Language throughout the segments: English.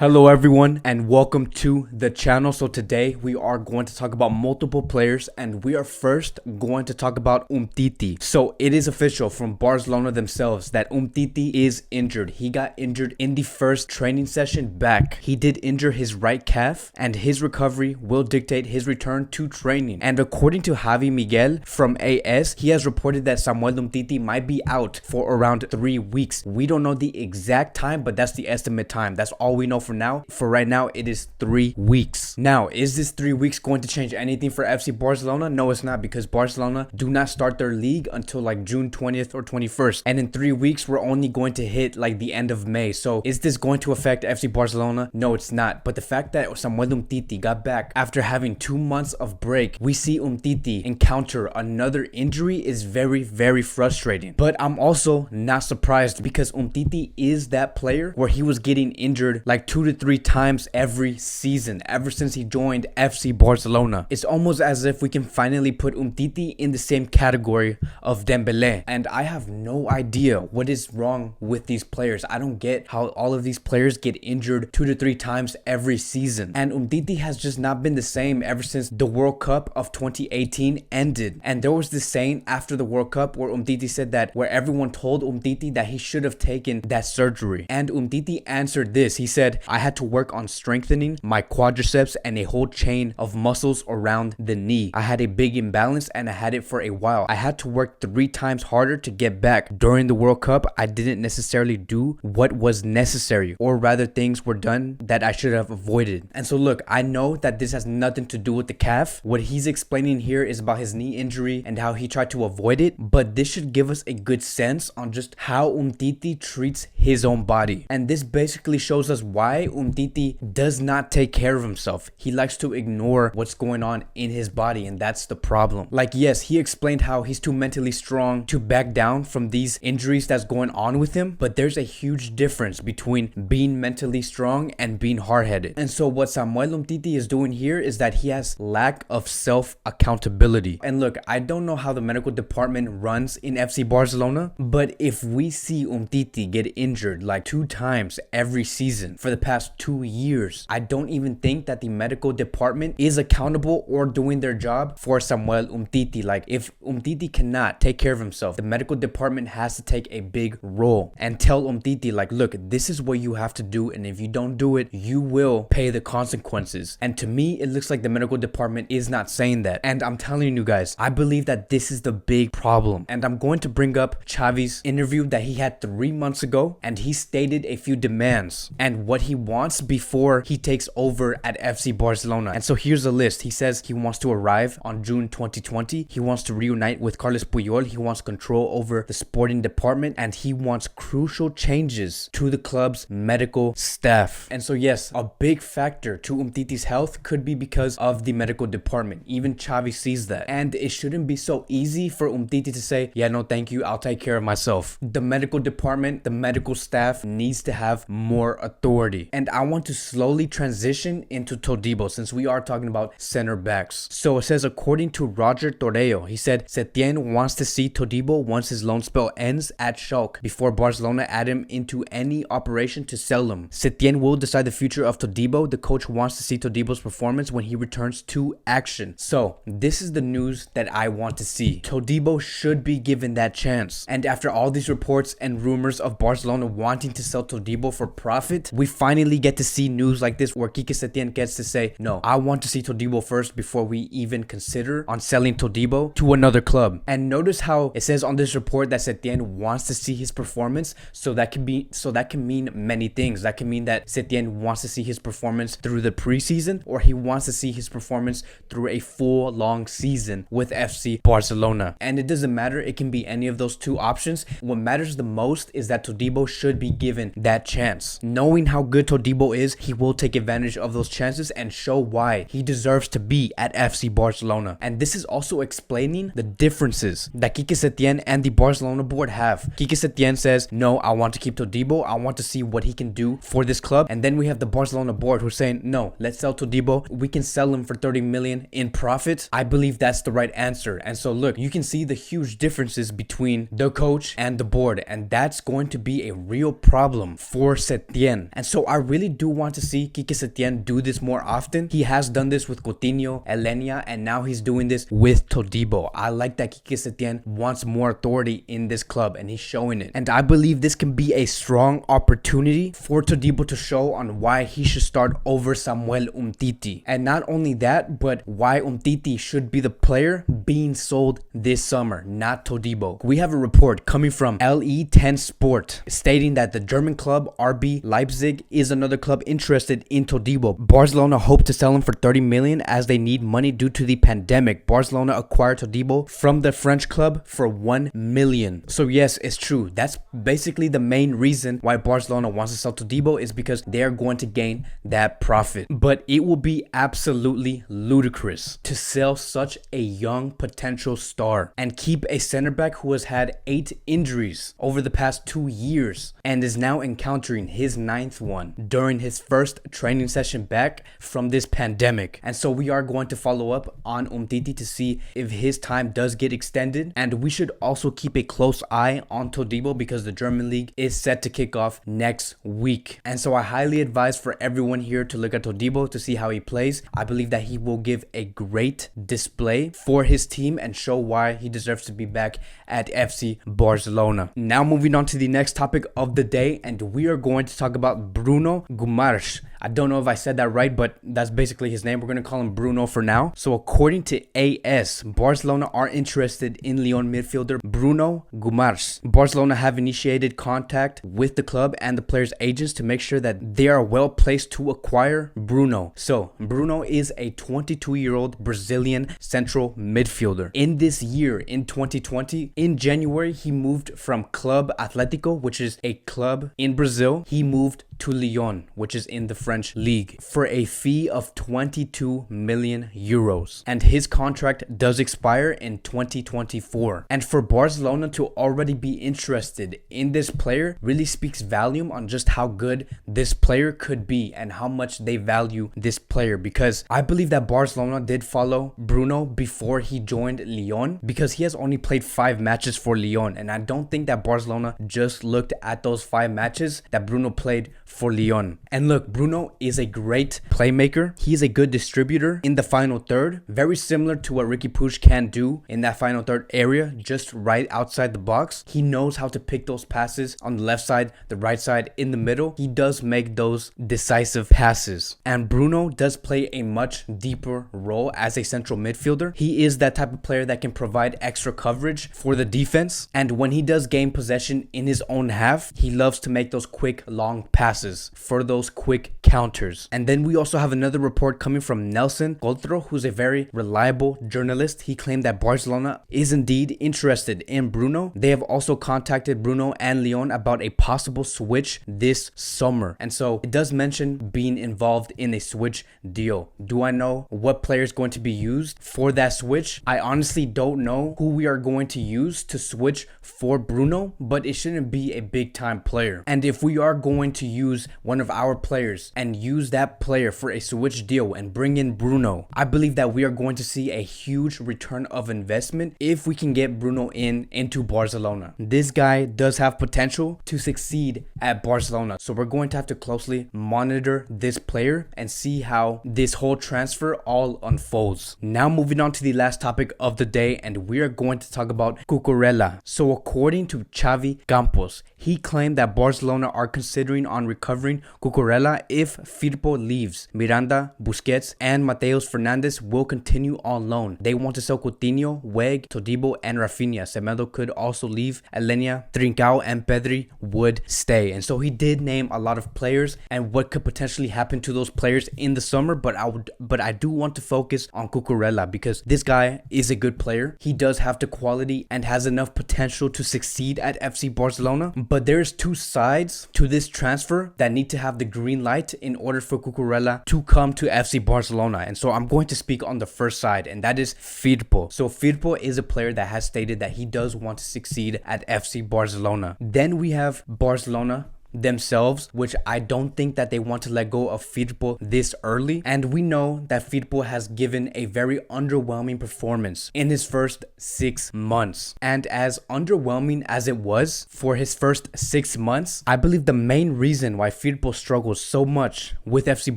Hello everyone and welcome to the channel. So today we are going to talk about multiple players and we are first going to talk about Umtiti. So it is official from Barcelona themselves that Umtiti is injured. He got injured in the first training session back. He did injure his right calf and his recovery will dictate his return to training. And according to Javi Miguel from AS, he has reported that Samuel Umtiti might be out for around 3 weeks. We don't know the exact time, but that's the estimate time. That's all we know for now. For right now, it is 3 weeks. Now, is this 3 weeks going to change anything for FC Barcelona? No, it's not, because Barcelona do not start their league until like June 20th or 21st. And in 3 weeks, we're only going to hit like the end of May. So is this going to affect FC Barcelona? No, it's not. But the fact that Samuel Umtiti got back after having 2 months of break, we see Umtiti encounter another injury is very, very frustrating. But I'm also not surprised because Umtiti is that player where he was getting injured like 2 to 3 times every season ever since he joined FC Barcelona. It's almost as if we can finally put Umtiti in the same category of Dembele. And I have no idea what is wrong with these players. I don't get how all of these players get injured 2 to 3 times every season. And Umtiti has just not been the same ever since the World Cup of 2018 ended. And there was this saying after the World Cup where Umtiti said that, where everyone told Umtiti that he should have taken that surgery. And Umtiti answered this. He said, I had to work on strengthening my quadriceps and a whole chain of muscles around the knee. I had a big imbalance and I had it for a while. I had to work 3 times harder to get back. During the World Cup, I didn't necessarily do what was necessary, or rather things were done that I should have avoided. And so look, I know that this has nothing to do with the calf. What he's explaining here is about his knee injury and how he tried to avoid it, but this should give us a good sense on just how Umtiti treats his own body. And this basically shows us why Umtiti does not take care of himself. He likes to ignore what's going on in his body, and that's the problem. Like, yes, he explained how he's too mentally strong to back down from these injuries that's going on with him, but there's a huge difference between being mentally strong and being hard-headed. And so what Samuel Umtiti is doing here is that he has lack of self-accountability. And look, I don't know how the medical department runs in FC Barcelona, but if we see Umtiti get injured like 2 times every season for the past 2 years, I don't even think that the medical department is accountable or doing their job for Samuel Umtiti. Like, if Umtiti cannot take care of himself, the medical department has to take a big role and tell Umtiti, like, look, this is what you have to do, and if you don't do it, you will pay the consequences. And to me, it looks like the medical department is not saying that. And I'm telling you guys, I believe that this is the big problem. And I'm going to bring up Xavi's interview that he had 3 months ago, and he stated a few demands and what he wants before he takes over at FC Barcelona. And so here's a list. He says he wants to arrive on June 2020. He wants to reunite with Carlos Puyol. He wants control over the sporting department, and he wants crucial changes to the club's medical staff. And so yes, a big factor to Umtiti's health could be because of the medical department. Even Xavi sees that. And it shouldn't be so easy for Umtiti to say, yeah, no, thank you, I'll take care of myself. The medical department, the medical staff needs to have more authority. And I want to slowly transition into Todibo since we are talking about center backs. So it says, according to Roger Torreo, he said Setien wants to see Todibo once his loan spell ends at Schalke before Barcelona add him into any operation to sell him. Setien will decide the future of Todibo. The coach wants to see Todibo's performance when he returns to action. So this is the news that I want to see. Todibo should be given that chance. And after all these reports and rumors of Barcelona wanting to sell Todibo for profit, we finally get to see news like this where Quique Setien gets to say, no, I want to see Todibo first before we even consider on selling Todibo to another club. And notice how it says on this report that Setien wants to see his performance. So that can mean many things. That can mean that Setien wants to see his performance through the preseason, or he wants to see his performance through a full long season with FC Barcelona. And it doesn't matter, it can be any of those 2 options. What matters the most is that Todibo should be given that chance. Knowing how good Todibo is, he will take advantage of those chances and show why he deserves to be at FC Barcelona. And this is also explaining the differences that Quique Setien and the Barcelona board have. Quique Setien says, no, I want to keep Todibo. I want to see what he can do for this club. And then we have the Barcelona board who's saying, no, let's sell Todibo. We can sell him for 30 million in profit. I believe that's the right answer. And so look, you can see the huge differences between the coach and the board, and that's going to be a real problem for Setien. And so I really do want to see Quique Setien do this more often. He has done this with Coutinho, Elenia, and now he's doing this with Todibo. I like that Quique Setien wants more authority in this club, and he's showing it. And I believe this can be a strong opportunity for Todibo to show on why he should start over Samuel Umtiti. And not only that, but why Umtiti should be the player being sold this summer, not Todibo. We have a report coming from LE10 Sport stating that the German club RB Leipzig is another club interested in Todibo. Barcelona hope to sell him for 30 million as they need money due to the pandemic. Barcelona acquired Todibo from the French club for 1 million. So yes, it's true. That's basically the main reason why Barcelona wants to sell Todibo, is because they're going to gain that profit. But it will be absolutely ludicrous to sell such a young potential star and keep a center back who has had 8 injuries over the past 2 years and is now encountering his 9th one during his first training session back from this pandemic. And so we are going to follow up on Umtiti to see if his time does get extended, and we should also keep a close eye on Todibo because the German league is set to kick off next week. And so I highly advise for everyone here to look at Todibo to see how he plays. I believe that he will give a great display for his team and show why he deserves to be back at FC Barcelona. Now moving on to the next topic of the day, and we are going to talk about Bruno Guimaraes. I don't know if I said that right, but that's basically his name. We're going to call him Bruno for now. So according to AS, Barcelona are interested in Lyon midfielder Bruno Guimaraes. Barcelona have initiated contact with the club and the player's agents to make sure that they are well placed to acquire Bruno. So Bruno is a 22-year-old Brazilian central midfielder. In this year, in 2020, in January, he moved from Club Atlético, which is a club in Brazil. He moved to Lyon, which is in the French league, for a fee of 22 million euros. And his contract does expire in 2024. And for Barcelona to already be interested in this player really speaks volume on just how good this player could be and how much they value this player, because I believe that Barcelona did follow Bruno before he joined Lyon, because he has only played 5 matches for Lyon, and I don't think that Barcelona just looked at those 5 matches that Bruno played for Lyon. And look, Bruno is a great playmaker. He's a good distributor in the final third, very similar to what Ricky Puig can do in that final third area, just right outside the box. He knows how to pick those passes on the left side, the right side, in the middle. He does make those decisive passes. And Bruno does play a much deeper role as a central midfielder. He is that type of player that can provide extra coverage for the defense. And when he does gain possession in his own half, he loves to make those quick, long passes for those quick counters. And then we also have another report coming from Nelson Coltro, who's a very reliable journalist. He claimed that Barcelona is indeed interested in Bruno. They have also contacted Bruno and Lyon about a possible switch this summer. And so it does mention being involved in a switch deal. Do I know what player is going to be used for that switch? I honestly don't know who we are going to use to switch for Bruno, but it shouldn't be a big time player. And if we are going to use one of our players and use that player for a switch deal and bring in Bruno, I believe that we are going to see a huge return of investment if we can get Bruno into Barcelona. This guy does have potential to succeed at Barcelona, so we're going to have to closely monitor this player and see how this whole transfer all unfolds. Now moving on to the last topic of the day, and we are going to talk about Cucurella. So according to Xavi Campos, he claimed that Barcelona are considering on recovering Cucurella if Firpo leaves. Miranda, Busquets, and Mateus Fernandes will continue on loan. They want to sell Coutinho, Weg, Todibo, and Rafinha. Semedo could also leave. Elenia, Trincao, and Pedri would stay. And so he did name a lot of players and what could potentially happen to those players in the summer, but I do want to focus on Cucurella because this guy is a good player. He does have the quality and has enough potential to succeed at FC Barcelona, but there's 2 sides to this transfer that need to have the green light in order for Cucurella to come to FC Barcelona. And so I'm going to speak on the first side, and that is Firpo. So Firpo is a player that has stated that he does want to succeed at FC Barcelona. Then we have Barcelona themselves, which I don't think that they want to let go of Firpo this early. And we know that Firpo has given a very underwhelming performance in his first 6 months. And as underwhelming as it was for his first 6 months, I believe the main reason why Firpo struggles so much with FC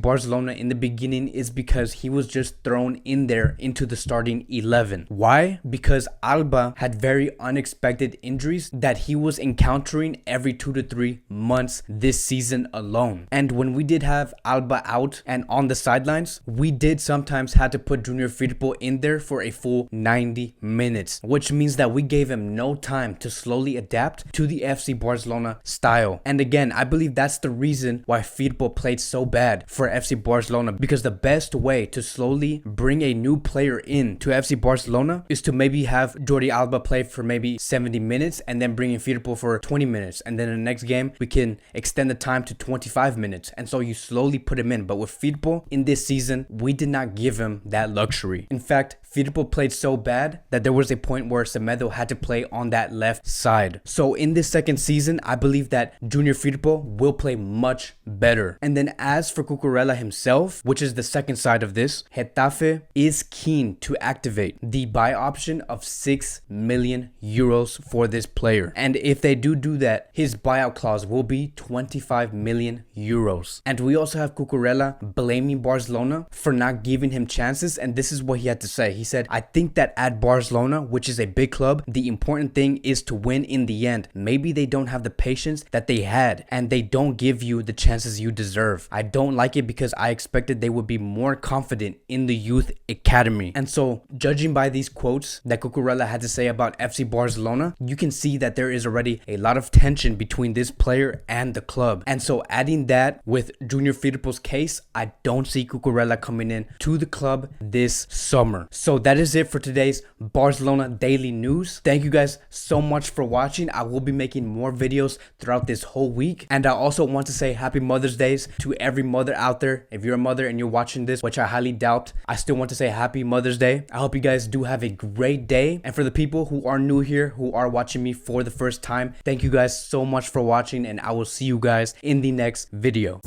Barcelona in the beginning is because he was just thrown in there into the starting 11. Why? Because Alba had very unexpected injuries that he was encountering every 2 to 3 months this season alone. And when we did have Alba out and on the sidelines, we did sometimes had to put Junior Firpo in there for a full 90 minutes, which means that we gave him no time to slowly adapt to the FC Barcelona style. And again, I believe that's the reason why Firpo played so bad for FC Barcelona, because the best way to slowly bring a new player in to FC Barcelona is to maybe have Jordi Alba play for maybe 70 minutes and then bring in Firpo for 20 minutes, and then in the next game we can extend the time to 25 minutes, and so you slowly put him in. But with Firpo in this season, we did not give him that luxury. In fact, Firpo played so bad that there was a point where Semedo had to play on that left side. So in this second season, I believe that Junior Firpo will play much better. And then as for Cucurella himself, which is the second side of this, Getafe is keen to activate the buy option of 6 million euros for this player. And if they do that, his buyout clause will be 25 million euros. And we also have Cucurella blaming Barcelona for not giving him chances, and this is what he had to say. He said, "I think that at Barcelona, which is a big club, the important thing is to win in the end. Maybe they don't have the patience that they had, and they don't give you the chances you deserve. I don't like it because I expected they would be more confident in the youth academy." And so, judging by these quotes that Cucurella had to say about FC Barcelona, you can see that there is already a lot of tension between this player and the club. And so, adding that with Junior Firpo's case, I don't see Cucurella coming in to the club this summer. So that is it for today's Barcelona Daily News. Thank you guys so much for watching. I will be making more videos throughout this whole week. And I also want to say happy Mother's Days to every mother out there. If you're a mother and you're watching this, which I highly doubt, I still want to say happy Mother's Day. I hope you guys do have a great day. And for the people who are new here, who are watching me for the first time, thank you guys so much for watching, and I will see you guys in the next video.